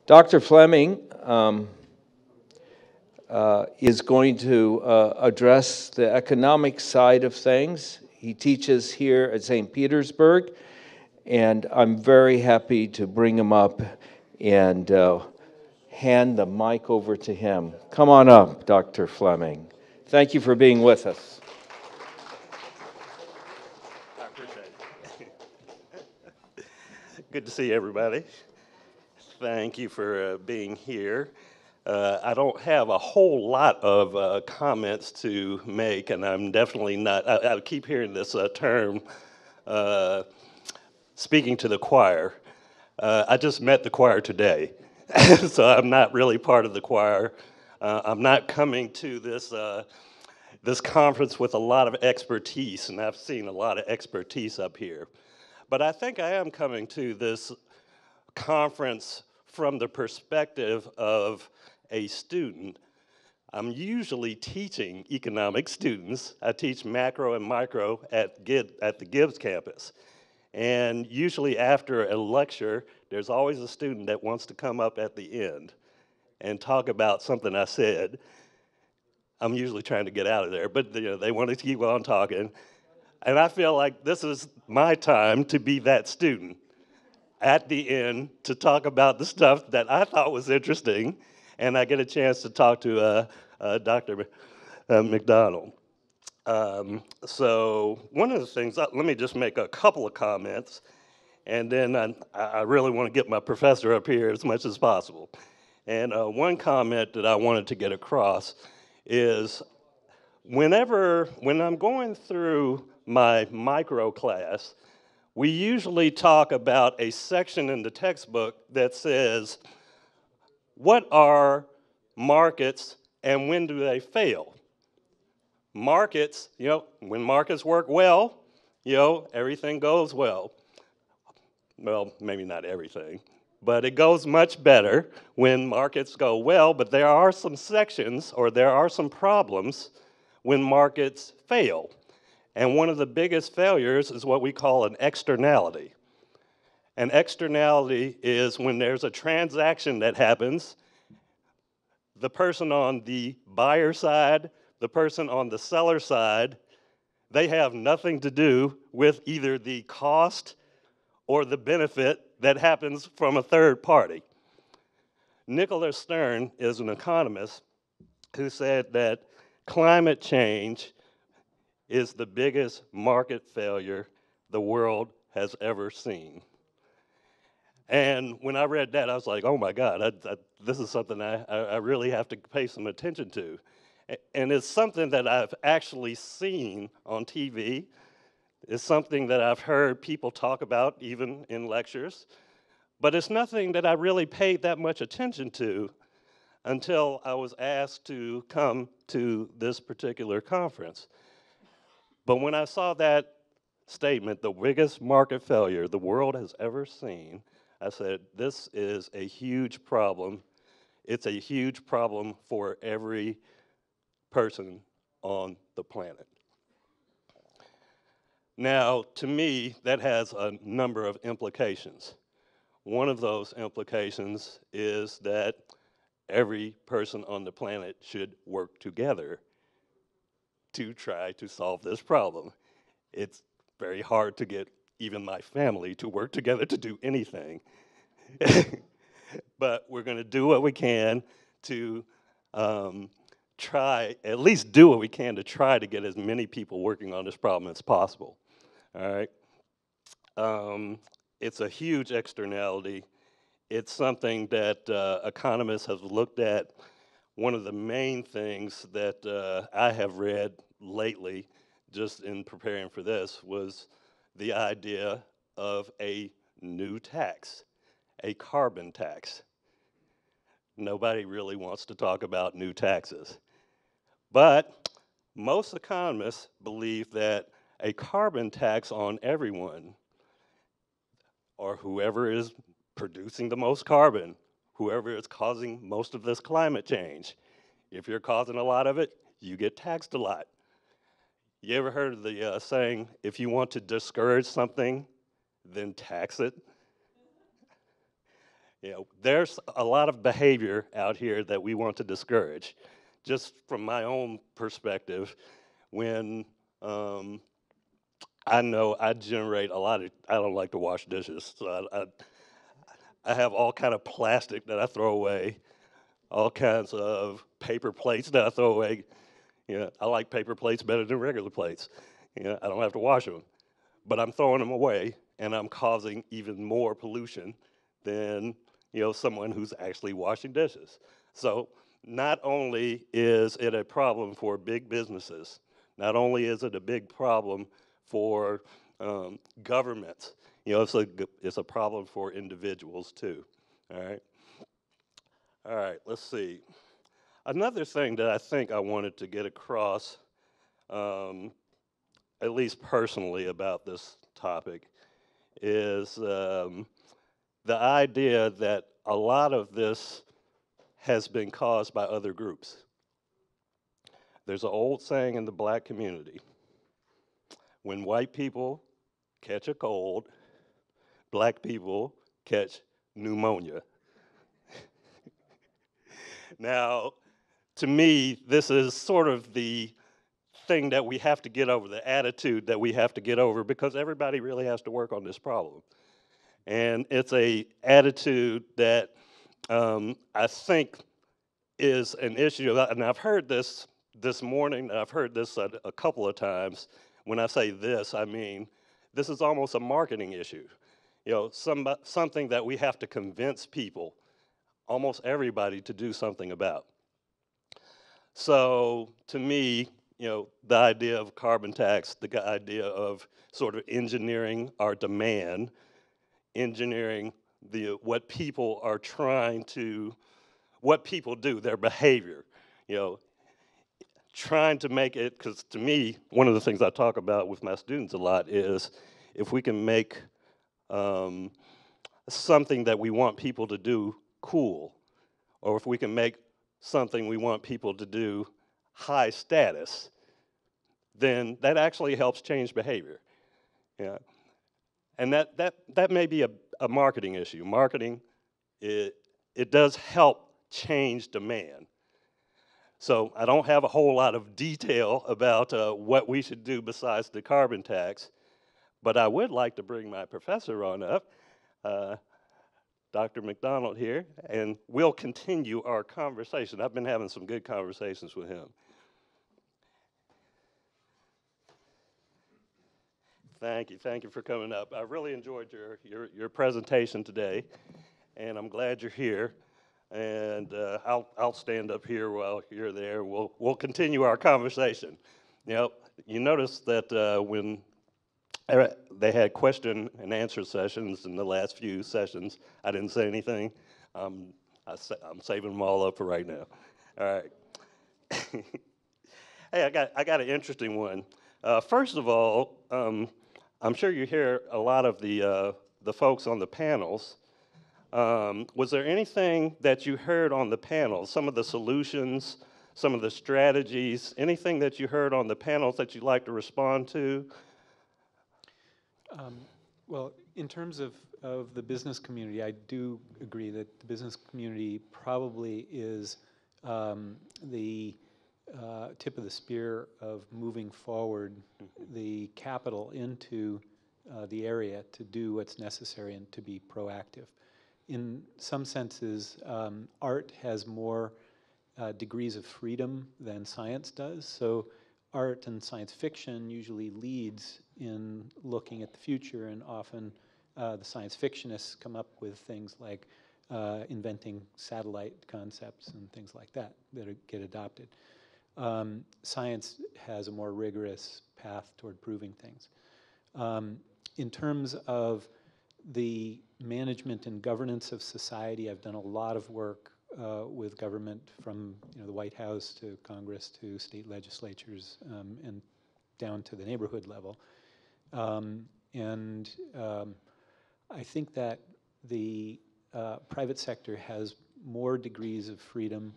Dr. Fleming is going to address the economic side of things. He teaches here at St. Petersburg, and I'm very happy to bring him up and hand the mic over to him. Come on up, Dr. Fleming. Thank you for being with us. I appreciate it. Good to see everybody. Thank you for being here. I don't have a whole lot of comments to make, and I'm definitely not, I keep hearing this term, speaking to the choir. I just met the choir today, so I'm not really part of the choir. I'm not coming to this conference with a lot of expertise, and I've seen a lot of expertise up here. But I think I am coming to this conference from the perspective of a student. I'm usually teaching economic students. I teach macro and micro at the Gibbs campus. And usually after a lecture, there's always a student that wants to come up at the end and talk about something I said. I'm usually trying to get out of there, but they want to keep on talking. And I feel like this is my time to be that student at the end to talk about the stuff that I thought was interesting, and I get a chance to talk to Dr. McDonald. So one of the things, let me just make a couple of comments, and then I really want to get my professor up here as much as possible. And one comment that I wanted to get across is when I'm going through my micro class, we usually talk about a section in the textbook that says, what are markets and when do they fail? Markets, when markets work well, everything goes well. Well, maybe not everything, but it goes much better when markets go well, but there are some sections or there are some problems when markets fail. And one of the biggest failures is what we call an externality. An externality is when there's a transaction that happens, the person on the buyer side, the person on the seller side, they have nothing to do with either the cost or the benefit that happens from a third party. Nicholas Stern is an economist who said that climate change is the biggest market failure the world has ever seen. And when I read that, I was like, oh my God, this is something I really have to pay some attention to. And it's something that I've actually seen on TV. It's something that I've heard people talk about even in lectures. But it's nothing that I really paid that much attention to until I was asked to come to this particular conference. But when I saw that statement, the biggest market failure the world has ever seen, I said, this is a huge problem. It's a huge problem for every person on the planet. Now, to me, that has a number of implications. One of those implications is that every person on the planet should work together to try to solve this problem. It's very hard to get even my family to work together to do anything. But we're going to do what we can to try, at least do what we can to try to get as many people working on this problem as possible. All right? It's a huge externality. It's something that economists have looked at. One of the main things that I have read lately, just in preparing for this, was the idea of a new tax, a carbon tax. Nobody really wants to talk about new taxes. But most economists believe that a carbon tax on everyone, or whoever is producing the most carbon, whoever is causing most of this climate change, if you're causing a lot of it, you get taxed a lot. You ever heard of the saying, if you want to discourage something, then tax it? There's a lot of behavior out here that we want to discourage. Just from my own perspective, when I know I generate a lot of, I don't like to wash dishes, so I have all kind of plastic that I throw away, all kinds of paper plates that I throw away. I like paper plates better than regular plates. I don't have to wash them, but I'm throwing them away, and I'm causing even more pollution than someone who's actually washing dishes. So not only is it a problem for big businesses, not only is it a big problem for governments, it's a problem for individuals too. All right, let's see. Another thing that I think I wanted to get across, at least personally about this topic, is the idea that a lot of this has been caused by other groups. There's an old saying in the black community: when white people catch a cold, black people catch pneumonia. Now, to me, this is sort of the thing that we have to get over, the attitude that we have to get over, because everybody really has to work on this problem. And it's a attitude that I think is an issue, and I've heard this morning, and I've heard this a couple of times. When I say this, I mean this is almost a marketing issue. Something that we have to convince people, almost everybody, to do something about. So to me, the idea of carbon tax, the idea of sort of engineering our demand, engineering what people are trying to, what people do, their behavior, trying to make it, because to me, one of the things I talk about with my students a lot is if we can make something that we want people to do cool, or if we can make something we want people to do high status, then that actually helps change behavior. And that may be a marketing issue. Marketing, it does help change demand. So I don't have a whole lot of detail about what we should do besides the carbon tax, but I would like to bring my professor on up, Dr. McDonald here, and we'll continue our conversation. I've been having some good conversations with him. Thank you for coming up. I really enjoyed your presentation today, and I'm glad you're here. And I'll stand up here while you're there. We'll continue our conversation. You notice that when they had question and answer sessions in the last few sessions, I didn't say anything. I'm saving them all up for right now. All right. Hey, I got an interesting one. First of all, I'm sure you hear a lot of the folks on the panels. Was there anything that you heard on the panel, some of the solutions, some of the strategies, anything that you heard on the panels that you'd like to respond to? Well, in terms of the business community, I do agree that the business community probably is the tip of the spear of moving forward the capital into the area to do what's necessary and to be proactive. In some senses, art has more degrees of freedom than science does. So art and science fiction usually leads in looking at the future, and often the science fictionists come up with things like inventing satellite concepts and things like that get adopted. Science has a more rigorous path toward proving things. In terms of the management and governance of society, I've done a lot of work with government, from the White House to Congress to state legislatures and down to the neighborhood level. I think that the private sector has more degrees of freedom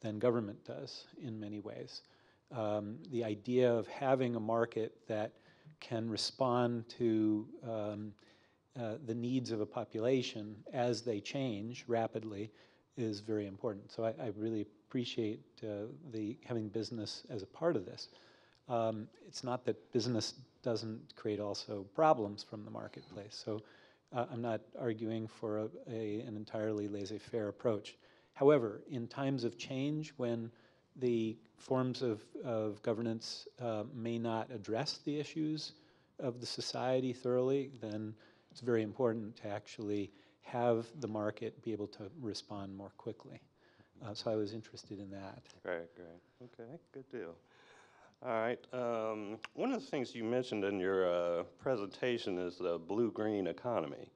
than government does in many ways. The idea of having a market that can respond to the needs of a population as they change rapidly is very important. So I really appreciate having business as a part of this. It's not that business doesn't create also problems from the marketplace. So I'm not arguing for an entirely laissez-faire approach. However, in times of change, when the forms of governance may not address the issues of the society thoroughly, then it's very important to actually have the market be able to respond more quickly. So I was interested in that. Great. Okay, good deal. All right. One of the things you mentioned in your presentation is the blue-green economy,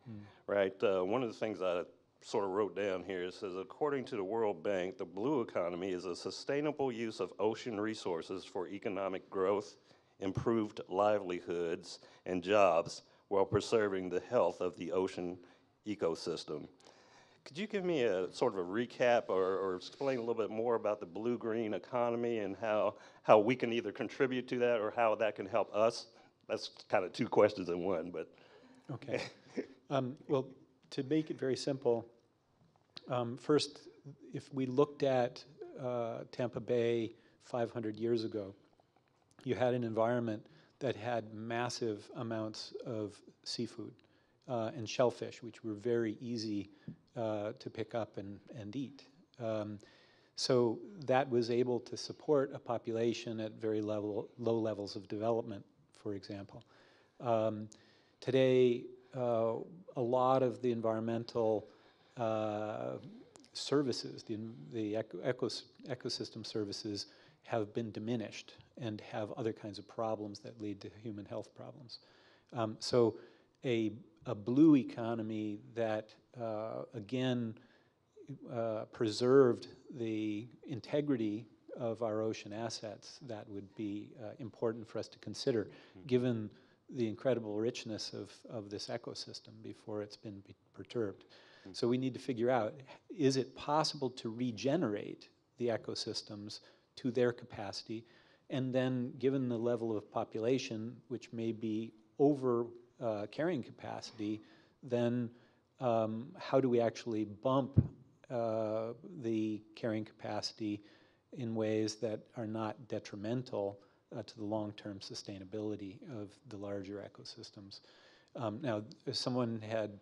right? One of the things I sort of wrote down here, it says, according to the World Bank, the blue economy is a sustainable use of ocean resources for economic growth, improved livelihoods, and jobs while preserving the health of the ocean ecosystem. Could you give me a sort of a recap or explain a little bit more about the blue-green economy and how we can either contribute to that or how that can help us? That's kind of two questions in one, but. Okay. Well, to make it very simple, first, if we looked at Tampa Bay 500 years ago, you had an environment that had massive amounts of seafood and shellfish, which were very easy to pick up and eat. So that was able to support a population at very low levels of development, for example. Today, a lot of the environmental services, the ecosystem services, have been diminished and have other kinds of problems that lead to human health problems. So a blue economy that, again, preserved the integrity of our ocean assets, that would be important for us to consider, given the incredible richness of this ecosystem before it's been perturbed. So we need to figure out, is it possible to regenerate the ecosystems to their capacity? And then, given the level of population, which may be over carrying capacity, then how do we actually bump the carrying capacity in ways that are not detrimental to the long-term sustainability of the larger ecosystems? Now, someone had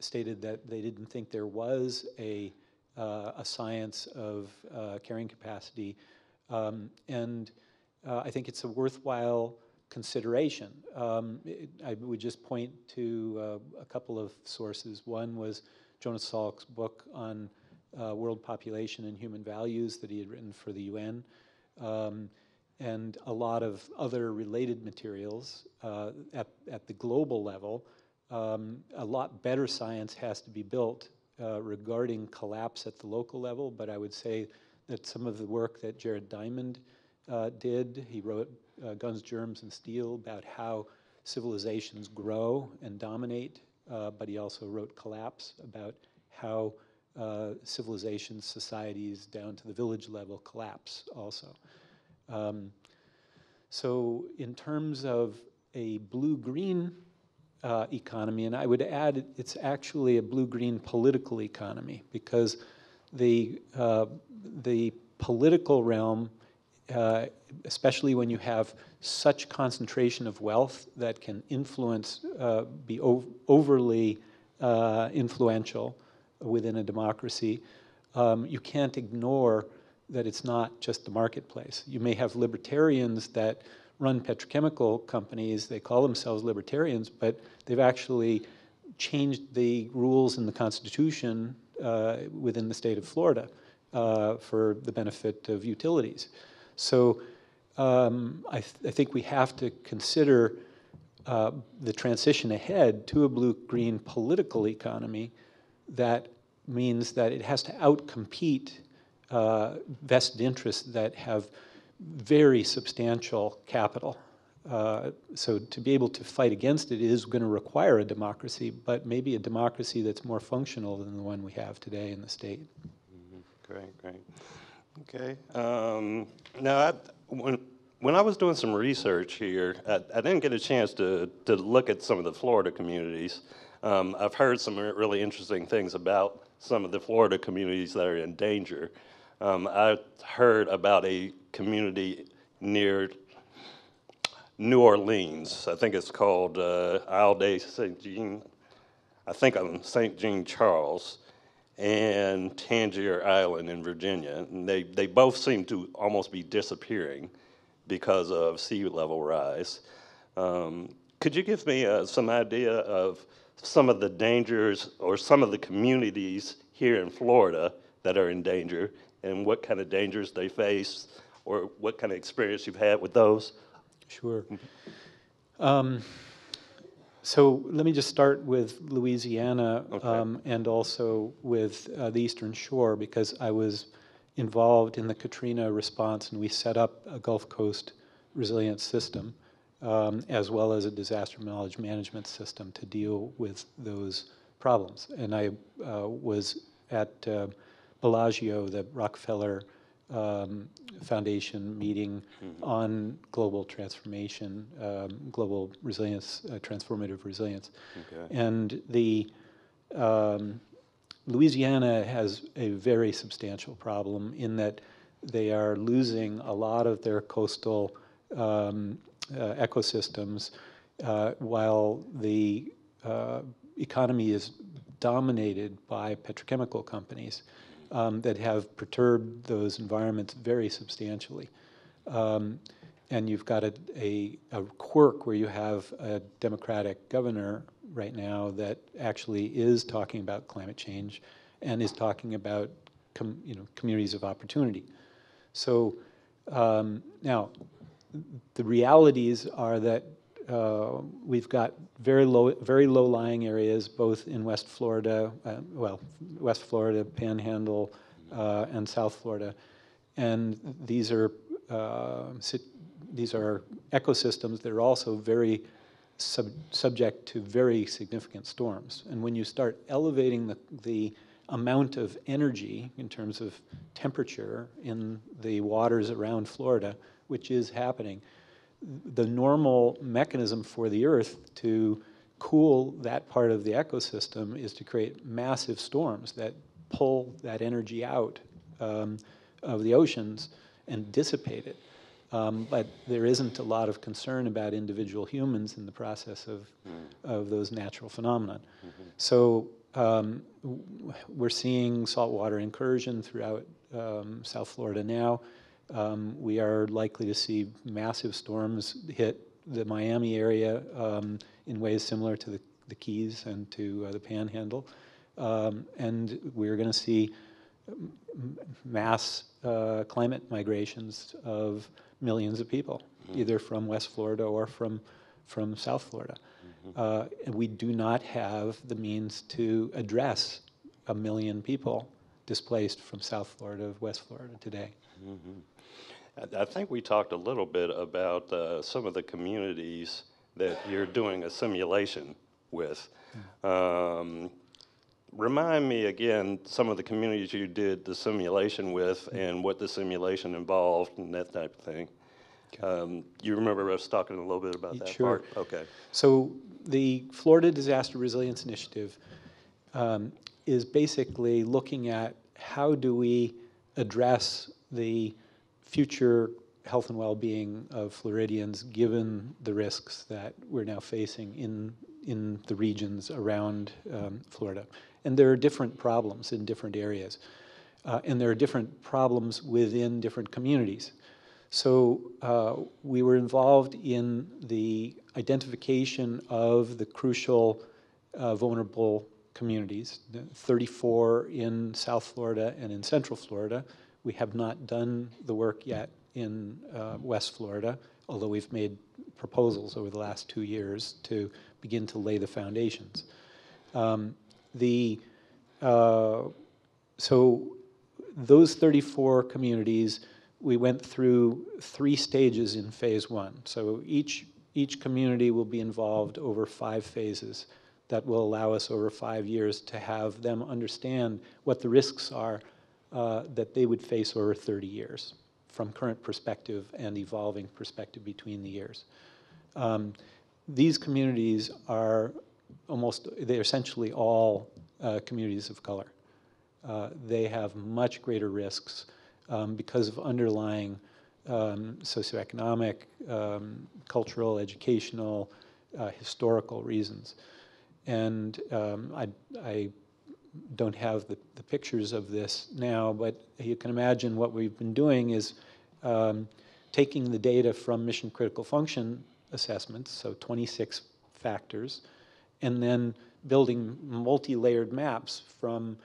stated that they didn't think there was a science of carrying capacity, and I think it's a worthwhile consideration. I would just point to a couple of sources. One was Jonas Salk's book on world population and human values that he had written for the UN, and a lot of other related materials at the global level. A lot better science has to be built regarding collapse at the local level, but I would say that some of the work that Jared Diamond did, he wrote Guns, Germs, and Steel about how civilizations grow and dominate, but he also wrote Collapse about how civilizations, societies down to the village level collapse also. So in terms of a blue-green economy, and I would add it's actually a blue-green political economy, because the political realm, especially when you have such concentration of wealth that can influence, be overly influential within a democracy, you can't ignore that it's not just the marketplace. You may have libertarians that run petrochemical companies, they call themselves libertarians, but they've actually changed the rules in the Constitution within the state of Florida for the benefit of utilities. So I think we have to consider the transition ahead to a blue-green political economy. That means that it has to outcompete vested interests that have very substantial capital. So to be able to fight against it is going to require a democracy, but maybe a democracy that's more functional than the one we have today in the state. Great. Okay. Now, when I was doing some research here, I didn't get a chance to look at some of the Florida communities. I've heard some really interesting things about some of the Florida communities that are in danger. I heard about a community near New Orleans. I think it's called Isle de St. Jean. I think I'm St. Jean Charles, and Tangier Island in Virginia. And they both seem to almost be disappearing because of sea level rise. Could you give me some idea of some of the dangers or some of the communities here in Florida that are in danger and what kind of dangers they face or what kind of experience you've had with those? Sure. So let me just start with Louisiana, Okay. and also with the Eastern Shore, because I was involved in the Katrina response, and we set up a Gulf Coast resilience system, as well as a disaster knowledge management system to deal with those problems. And I was at Bellagio, the Rockefeller Foundation meeting on global transformation, global resilience, transformative resilience. Okay. And the Louisiana has a very substantial problem in that they are losing a lot of their coastal ecosystems, while the economy is dominated by petrochemical companies that have perturbed those environments very substantially. And you've got a quirk where you have a Democratic governor right now that actually is talking about climate change and is talking about communities of opportunity. So now, the realities are that we've got very low-lying areas, both in West Florida, West Florida, Panhandle, and South Florida, and these are ecosystems that are also very subject to very significant storms. And when you start elevating the amount of energy in terms of temperature in the waters around Florida, which is happening, the normal mechanism for the Earth to cool that part of the ecosystem is to create massive storms that pull that energy out of the oceans and dissipate it. But there isn't a lot of concern about individual humans in the process of those natural phenomena. So we're seeing saltwater incursion throughout South Florida now. We are likely to see massive storms hit the Miami area in ways similar to the Keys and to the Panhandle. And we're going to see mass climate migrations of millions of people, either from West Florida or from South Florida. And we do not have the means to address 1 million people displaced from South Florida to West Florida today. I think we talked a little bit about some of the communities that you're doing a simulation with. Remind me again some of the communities you did the simulation with and what the simulation involved and that type of thing. You remember us talking a little bit about that Sure. part? Okay. So the Florida Disaster Resilience Initiative is basically looking at how do we address the future health and well-being of Floridians given the risks that we're now facing in the regions around Florida. And there are different problems in different areas. And there are different problems within different communities. So we were involved in the identification of the crucial vulnerable communities, 34 in South Florida and in Central Florida. We have not done the work yet in West Florida, although we've made proposals over the last 2 years to begin to lay the foundations. So those 34 communities, we went through 3 stages in phase 1. So each community will be involved over 5 phases that will allow us over 5 years to have them understand what the risks are that they would face over 30 years. from current perspective and evolving perspective between the years. These communities are they're essentially all communities of color. They have much greater risks because of underlying socioeconomic, cultural, educational, historical reasons. And I don't have the pictures of this now, but you can imagine what we've been doing is taking the data from mission critical function assessments, so 26 factors, and then building multi-layered maps from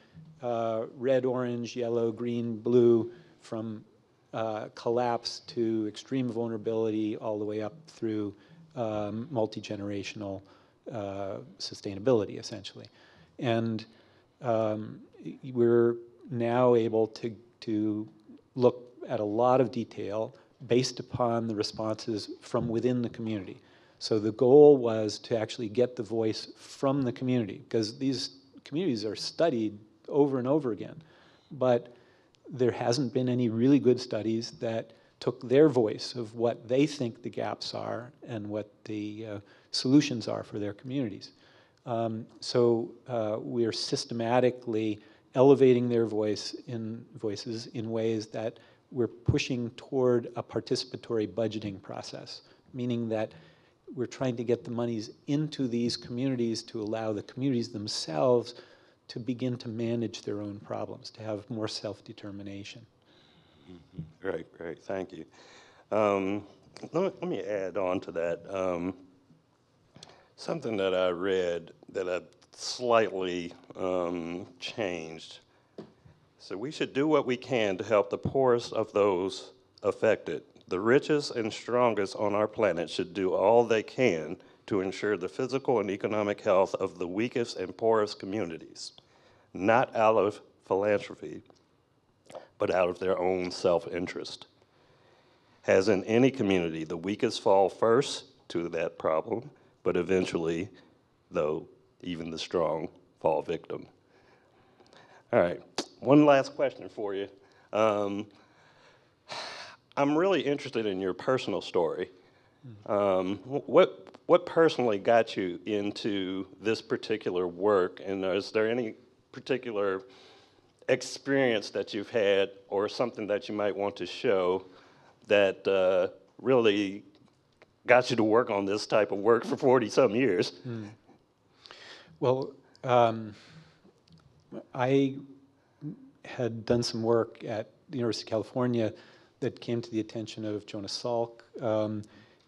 red, orange, yellow, green, blue, from collapse to extreme vulnerability all the way up through multi-generational sustainability, essentially. And we're now able to look at a lot of detail based upon the responses from within the community. So the goal was to actually get the voice from the community, because these communities are studied over and over again. But there hasn't been any really good studies that took their voice of what they think the gaps are and what the solutions are for their communities. So we're systematically elevating their voices in ways that we're pushing toward a participatory budgeting process, meaning that we're trying to get the monies into these communities to allow the communities themselves to begin to manage their own problems, to have more self-determination. Great, great, thank you. Let me add on to that. Something that I read that I slightly changed. So we should do what we can to help the poorest of those affected. The richest and strongest on our planet should do all they can to ensure the physical and economic health of the weakest and poorest communities, not out of philanthropy, but out of their own self-interest. As in any community, the weakest fall first to that problem, but eventually, though, even the strong fall victim. All right, one last question for you. I'm really interested in your personal story. What personally got you into this particular work, and is there any particular experience that you've had or something that you might want to show that really got you to work on this type of work for 40-some years? Well, I had done some work at the University of California that came to the attention of Jonas Salk,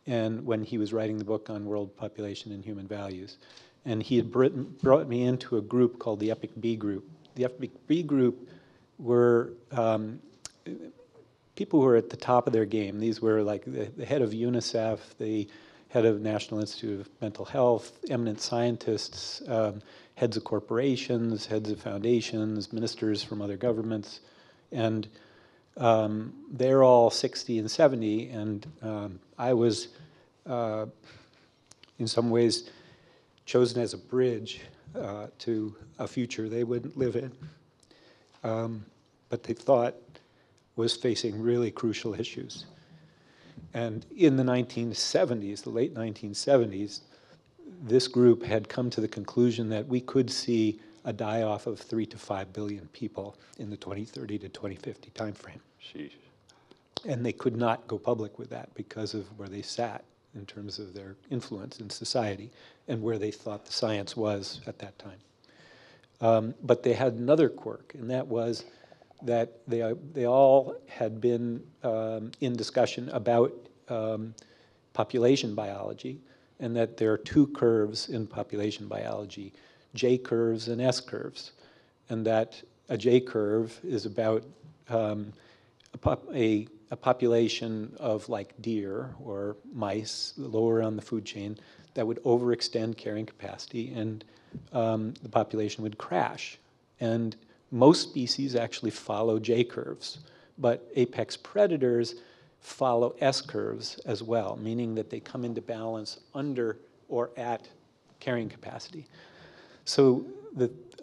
and when he was writing the book on world population and human values. And he had brought me into a group called the Epic B Group. The Epic B Group were people who were at the top of their game. These were like the head of UNICEF, the head of National Institute of Mental Health, eminent scientists, heads of corporations, heads of foundations, ministers from other governments. And they're all 60 and 70, and I was, in some ways, chosen as a bridge to a future they wouldn't live in, but they thought was facing really crucial issues. And in the 1970s, the late 1970s, this group had come to the conclusion that we could see a die-off of 3 to 5 billion people in the 2030 to 2050 timeframe. Sheesh. And they could not go public with that because of where they sat in terms of their influence in society and where they thought the science was at that time. But they had another quirk, and that was that they all had been in discussion about population biology, and that there are two curves in population biology, J curves and S curves, and that a J curve is about a population of like deer or mice lower on the food chain that would overextend carrying capacity, and the population would crash. And most species actually follow J curves, but apex predators follow S curves as well, meaning that they come into balance under or at carrying capacity. So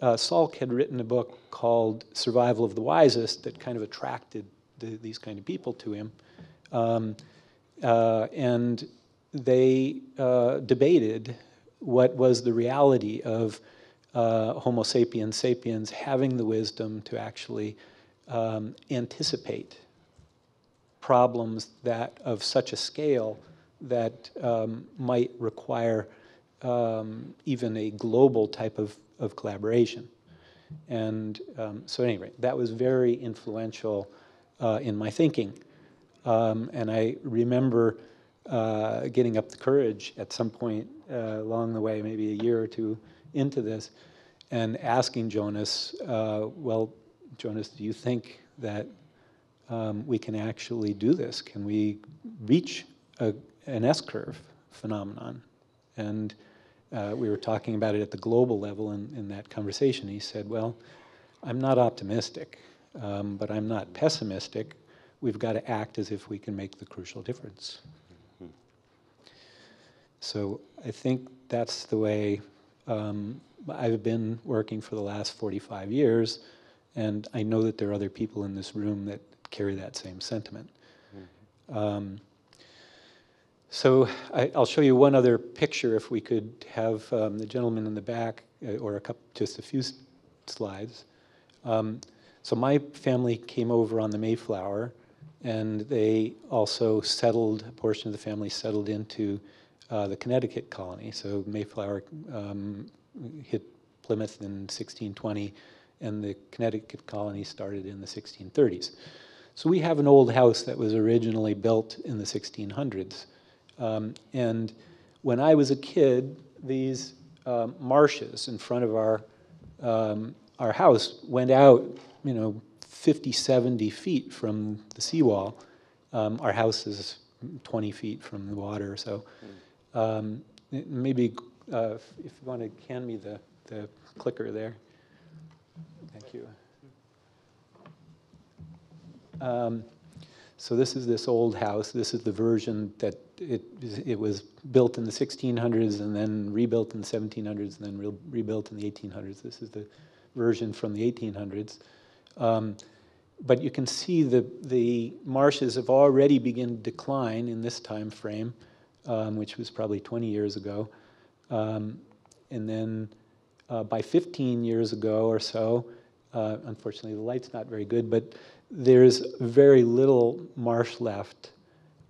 Salk had written a book called Survival of the Wisest that kind of attracted these kind of people to him. And they debated what was the reality of Homo sapiens sapiens having the wisdom to actually anticipate problems that of such a scale that might require even a global type of collaboration. And so anyway, that was very influential in my thinking. And I remember getting up the courage at some point along the way, maybe a year or two into this, and asking Jonas, well, Jonas, do you think that we can actually do this? Can we reach an S-curve phenomenon? And we were talking about it at the global level in that conversation. He said, well, I'm not optimistic, but I'm not pessimistic. We've got to act as if we can make the crucial difference. So I think that's the way I've been working for the last 45 years, and I know that there are other people in this room that carry that same sentiment. So I'll show you one other picture, if we could have the gentleman in the back, or just a few slides. So my family came over on the Mayflower, and they also settled, a portion of the family settled into the Connecticut colony. So Mayflower hit Plymouth in 1620, and the Connecticut colony started in the 1630s. So we have an old house that was originally built in the 1600s. And when I was a kid, these marshes in front of our house went out, 50, 70 feet from the seawall. Our house is 20 feet from the water, so maybe if you want to hand me the clicker there. Thank you. So this is this old house. This is the version that it was built in the 1600s and then rebuilt in the 1700s and then rebuilt in the 1800s. This is the version from the 1800s. But you can see the marshes have already begun to decline in this time frame, which was probably 20 years ago. And then by 15 years ago or so, unfortunately the light's not very good, but there's very little marsh left.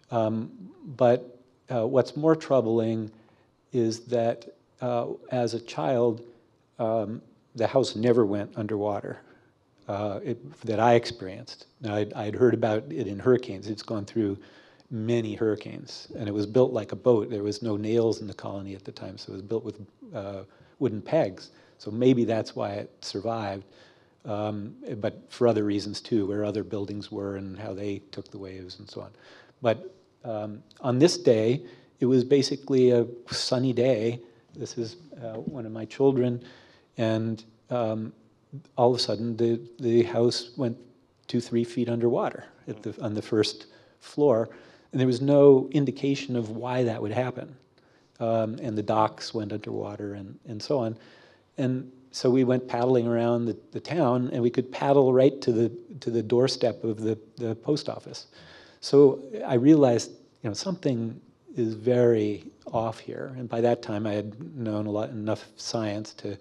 But what's more troubling is that as a child, the house never went underwater that I experienced. Now, I'd heard about it in hurricanes. It's gone through many hurricanes, and it was built like a boat. There was no nails in the colony at the time, so it was built with wooden pegs. So maybe that's why it survived. But for other reasons too, where other buildings were and how they took the waves and so on. But on this day, it was basically a sunny day. This is one of my children, and all of a sudden the house went 2-3 feet underwater on the first floor, and there was no indication of why that would happen. And the docks went underwater and so on. And so we went paddling around the town, and we could paddle right to the doorstep of the post office. So I realized, something is very off here. And by that time, I had known enough science to.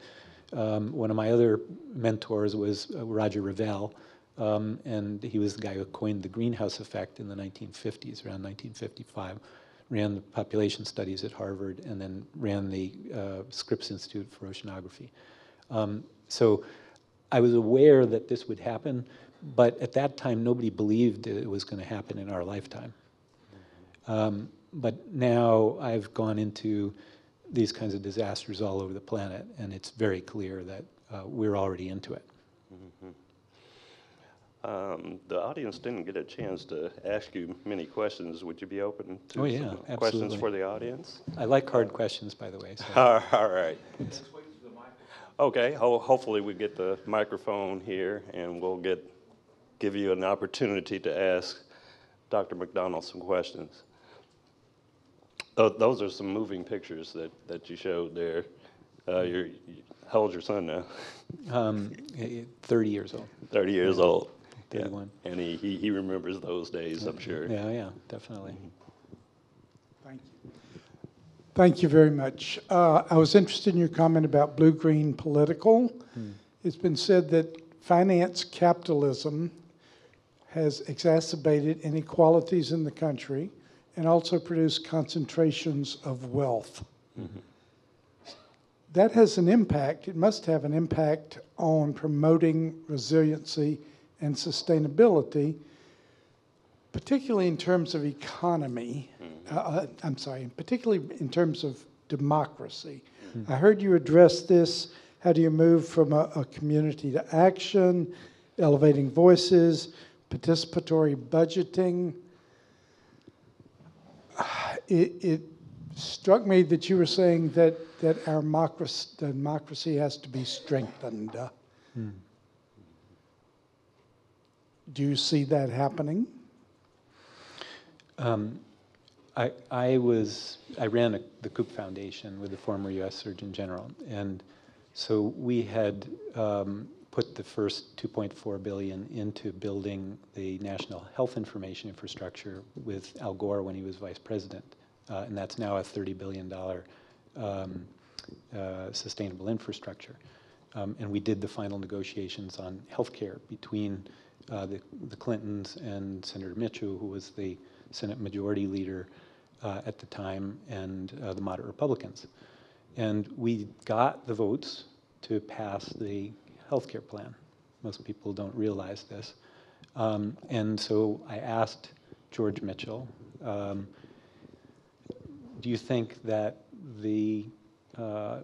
One of my other mentors was Roger Revelle, and he was the guy who coined the greenhouse effect in the 1950s, around 1955. Ran the population studies at Harvard, and then ran the Scripps Institute for Oceanography. So I was aware that this would happen, but at that time, nobody believed it was going to happen in our lifetime. But now I've gone into these kinds of disasters all over the planet, and it's very clear that we're already into it. The audience didn't get a chance to ask you many questions. Would you be open to some questions absolutely. for the audience? I like hard questions, by the way. So. All right. Okay, hopefully we get the microphone here, and we'll give you an opportunity to ask Dr. McDonald some questions. Those are some moving pictures that you showed there. How old's your son now? 30 years old. 30 years old. 31. And he remembers those days, I'm sure. Yeah, definitely. Thank you. Thank you very much. I was interested in your comment about blue-green political. It's been said that finance capitalism has exacerbated inequalities in the country and also produced concentrations of wealth. That has an impact, it must have an impact on promoting resiliency and sustainability, particularly in terms of economy, particularly in terms of democracy. I heard you address this. How do you move from a community to action, elevating voices, participatory budgeting? It struck me that you were saying that our democracy has to be strengthened. Do you see that happening? I ran the Koop Foundation with the former U.S. Surgeon General, and so we had put the first $2.4 billion into building the national health information infrastructure with Al Gore when he was vice president, and that's now a $30 billion sustainable infrastructure. And we did the final negotiations on healthcare between the Clintons and Senator Mitchell, who was the Senate Majority Leader at the time, and the moderate Republicans. And we got the votes to pass the healthcare plan. Most people don't realize this. And so I asked George Mitchell, do you think that the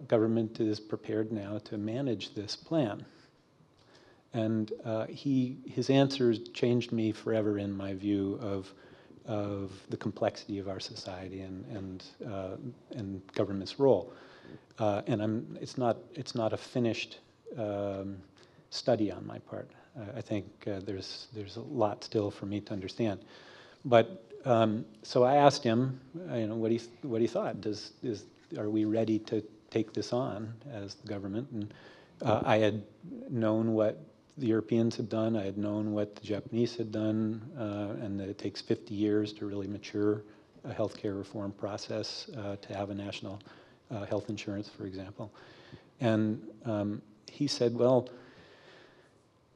government is prepared now to manage this plan? And his answers changed me forever in my view of the complexity of our society and government's role. And it's not a finished study on my part. I think there's a lot still for me to understand. But so I asked him, what he thought. Are we ready to take this on as the government? And I had known what the Europeans had done. I had known what the Japanese had done, and that it takes 50 years to really mature a healthcare reform process to have a national health insurance, for example. And he said, well,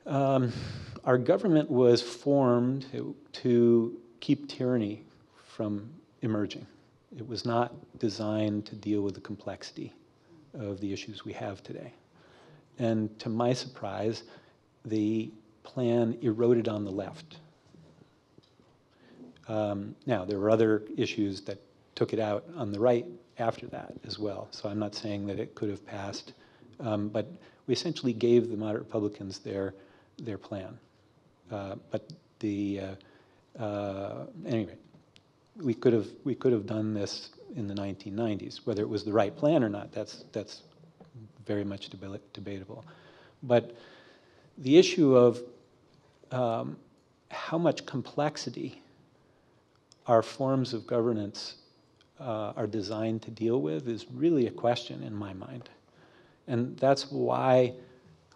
our government was formed to keep tyranny from emerging. It was not designed to deal with the complexity of the issues we have today. And to my surprise, the plan eroded on the left. Now, there were other issues that took it out on the right after that as well. So I'm not saying that it could have passed, but we essentially gave the moderate Republicans their plan. But anyway, we could have done this in the 1990s. Whether it was the right plan or not, that's very much debatable. But the issue of how much complexity our forms of governance are designed to deal with is really a question in my mind. And that's why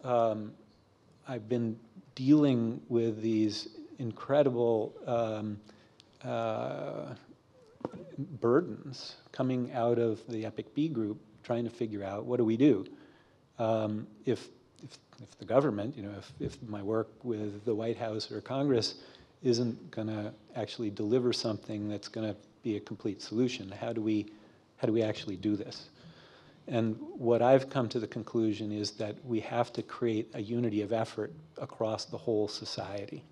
I've been dealing with these incredible burdens coming out of the Epic B group, trying to figure out what do we do. If the government, if my work with the White House or Congress isn't going to actually deliver something that's going to be a complete solution, how do we actually do this? And what I've come to the conclusion is that we have to create a unity of effort across the whole society.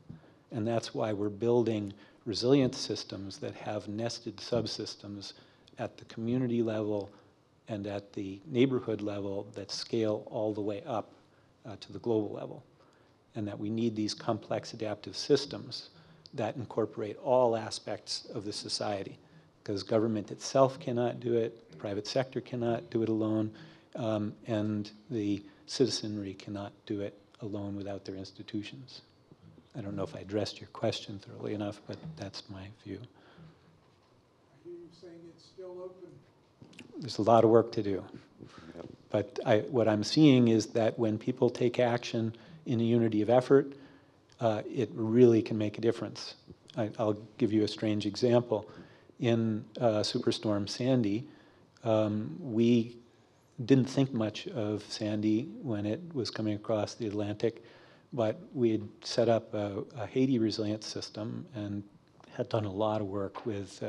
And that's why we're building resilient systems that have nested subsystems at the community level and at the neighborhood level that scale all the way up to the global level. And that we need these complex adaptive systems that incorporate all aspects of the society. Because government itself cannot do it, the private sector cannot do it alone, and the citizenry cannot do it alone without their institutions. I don't know if I addressed your question thoroughly enough, but that's my view. I hear you saying it's still open. There's a lot of work to do. But what I'm seeing is that when people take action in a unity of effort, it really can make a difference. I'll give you a strange example. In Superstorm Sandy, we didn't think much of Sandy when it was coming across the Atlantic, but we had set up a Haiti resilience system and had done a lot of work with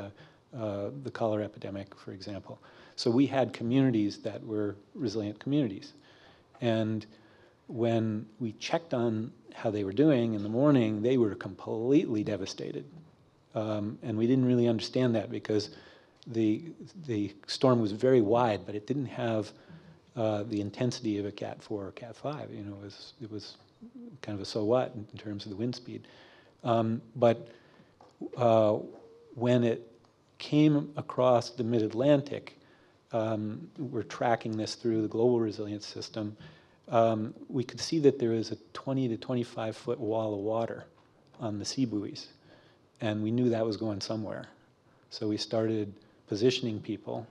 the cholera epidemic, for example. So we had communities that were resilient communities. And when we checked on how they were doing in the morning, they were completely devastated. And we didn't really understand that because the storm was very wide, but it didn't have the intensity of a Cat 4 or Cat 5. You know, it was kind of a so what in terms of the wind speed. But when it came across the mid-Atlantic, we're tracking this through the global resilience system, we could see that there was a 20 to 25 foot wall of water on the sea buoys. And we knew that was going somewhere. So we started positioning people,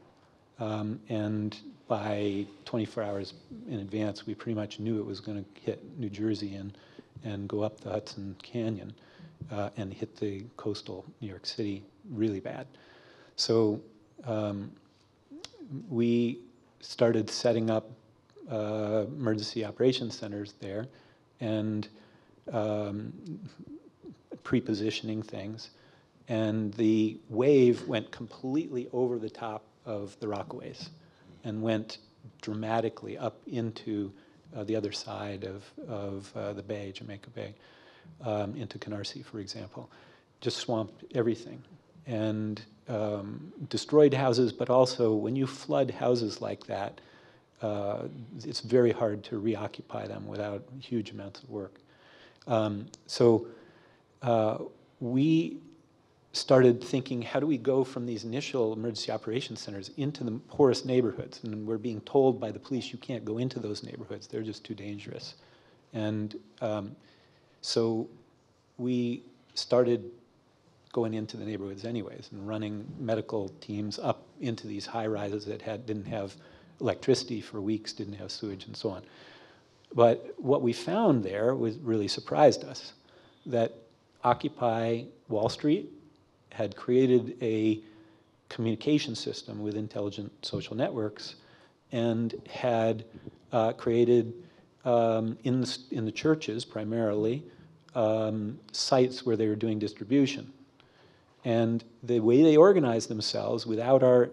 and by 24 hours in advance, we pretty much knew it was going to hit New Jersey and go up the Hudson Canyon and hit the coastal New York City really bad. So we started setting up emergency operations centers there and pre-positioning things. And the wave went completely over the top of the Rockaways and went dramatically up into the other side of the bay, Jamaica Bay, into Canarsie, for example. Just swamped everything and destroyed houses, but also when you flood houses like that, it's very hard to reoccupy them without huge amounts of work. So we started thinking, how do we go from these initial emergency operations centers into the poorest neighborhoods? And we're being told by the police, you can't go into those neighborhoods. They're just too dangerous. And so we started going into the neighborhoods anyways and running medical teams up into these high rises that didn't have electricity for weeks, didn't have sewage and so on. But what we found there really surprised us, that Occupy Wall Street had created a communication system with intelligent social networks and had created in the churches primarily sites where they were doing distribution. And the way they organized themselves without our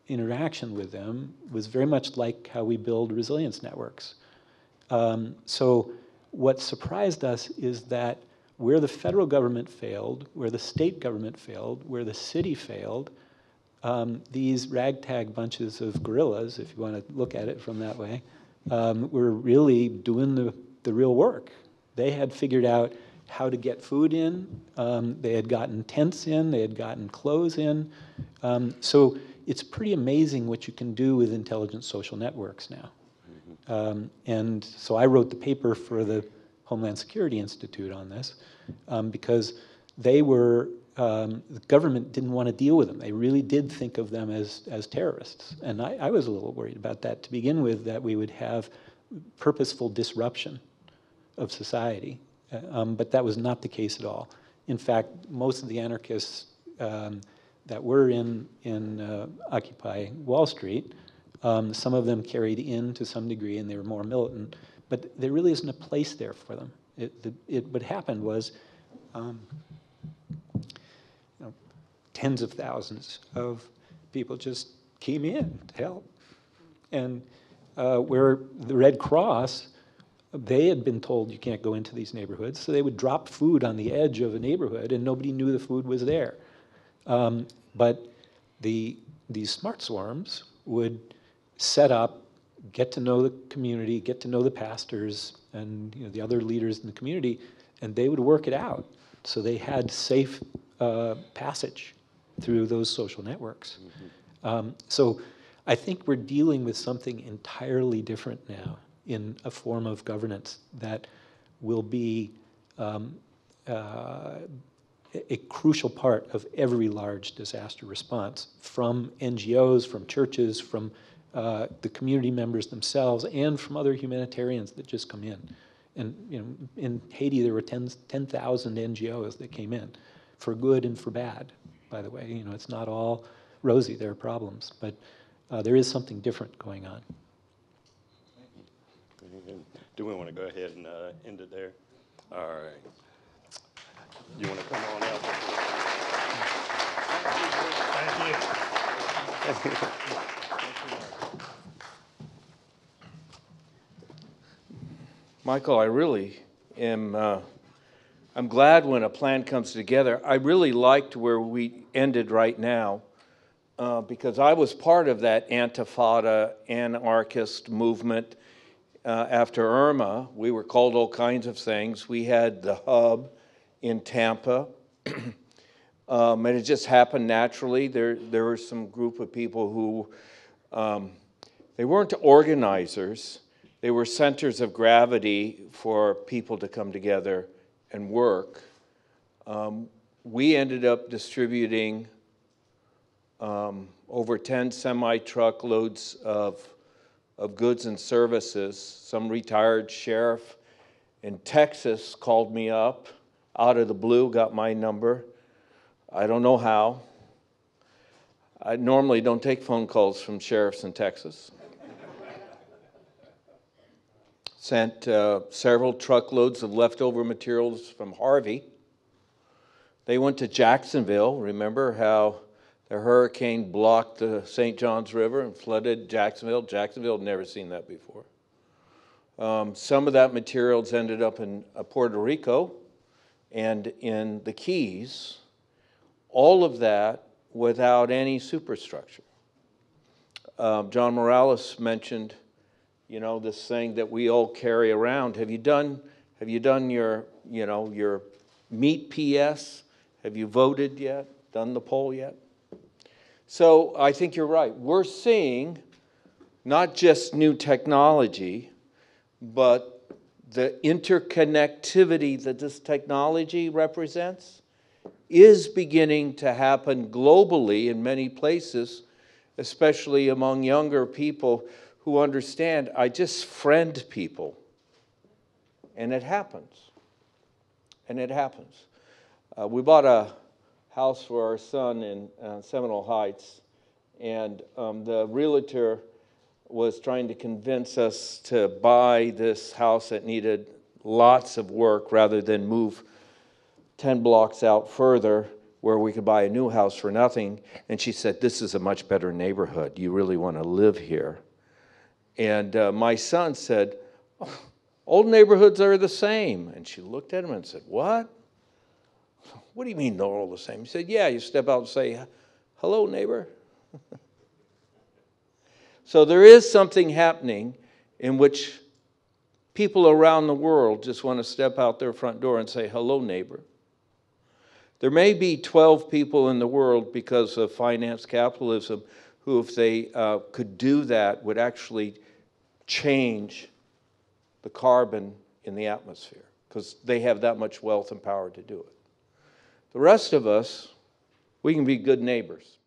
interaction with them was very much like how we build resilience networks. So what surprised us is that where the federal government failed, where the state government failed, where the city failed, these ragtag bunches of guerrillas, if you want to look at it from that way, were really doing the real work. They had figured out how to get food in, they had gotten tents in, they had gotten clothes in. So it's pretty amazing what you can do with intelligent social networks now. And so I wrote the paper for the Homeland Security Institute on this because they were, the government didn't want to deal with them. They really did think of them as terrorists. And I was a little worried about that to begin with, that we would have purposeful disruption of society. But that was not the case at all. In fact, most of the anarchists that were in Occupy Wall Street, some of them carried in to some degree and they were more militant, but there really isn't a place there for them. What happened was tens of thousands of people just came in to help. And where the Red Cross, they had been told you can't go into these neighborhoods, so they would drop food on the edge of a neighborhood and nobody knew the food was there. But these smart swarms would set up, get to know the community, get to know the pastors and the other leaders in the community, and they would work it out. So they had safe passage through those social networks. So I think we're dealing with something entirely different now in a form of governance that will be a crucial part of every large disaster response, from NGOs, from churches, from the community members themselves, and from other humanitarians that just come in. And in Haiti, there were 10,000 NGOs that came in, for good and for bad, by the way. It's not all rosy, there are problems, but there is something different going on. Do we want to go ahead and end it there? All right. You want to come on out? Thank you. Michael, I really am, I'm glad when a plan comes together. I really liked where we ended right now because I was part of that Antifada anarchist movement after Irma. We were called all kinds of things. We had the hub in Tampa, and it just happened naturally. There were some group of people who, they weren't organizers. They were centers of gravity for people to come together and work. We ended up distributing over 10 semi-truckloads of goods and services. Some retired sheriff in Texas called me up out of the blue, got my number. I don't know how. I normally don't take phone calls from sheriffs in Texas. Sent several truckloads of leftover materials from Harvey. They went to Jacksonville. Remember how the hurricane blocked the St. Johns River and flooded Jacksonville? Jacksonville had never seen that before. Some of that materials ended up in Puerto Rico and in the Keys. All of that without any superstructure. John Morales mentioned, this thing that we all carry around. Have you done your, your Meet PS? Have you voted yet? Done the poll yet? So I think you're right. We're seeing not just new technology, but the interconnectivity that this technology represents is beginning to happen globally in many places, especially among younger people who understand, I just friend people. And it happens. And it happens. We bought a house for our son in Seminole Heights, and the realtor was trying to convince us to buy this house that needed lots of work rather than move 10 blocks out further where we could buy a new house for nothing. And she said, this is a much better neighborhood. You really want to live here. And my son said, oh, old neighborhoods are the same. And she looked at him and said, what? What do you mean they're all the same? He said, yeah, you step out and say, hello, neighbor. So there is something happening in which people around the world just want to step out their front door and say, hello, neighbor. There may be 12 people in the world because of finance capitalism who, if they could do that, would actually change the carbon in the atmosphere because they have that much wealth and power to do it. The rest of us, we can be good neighbors.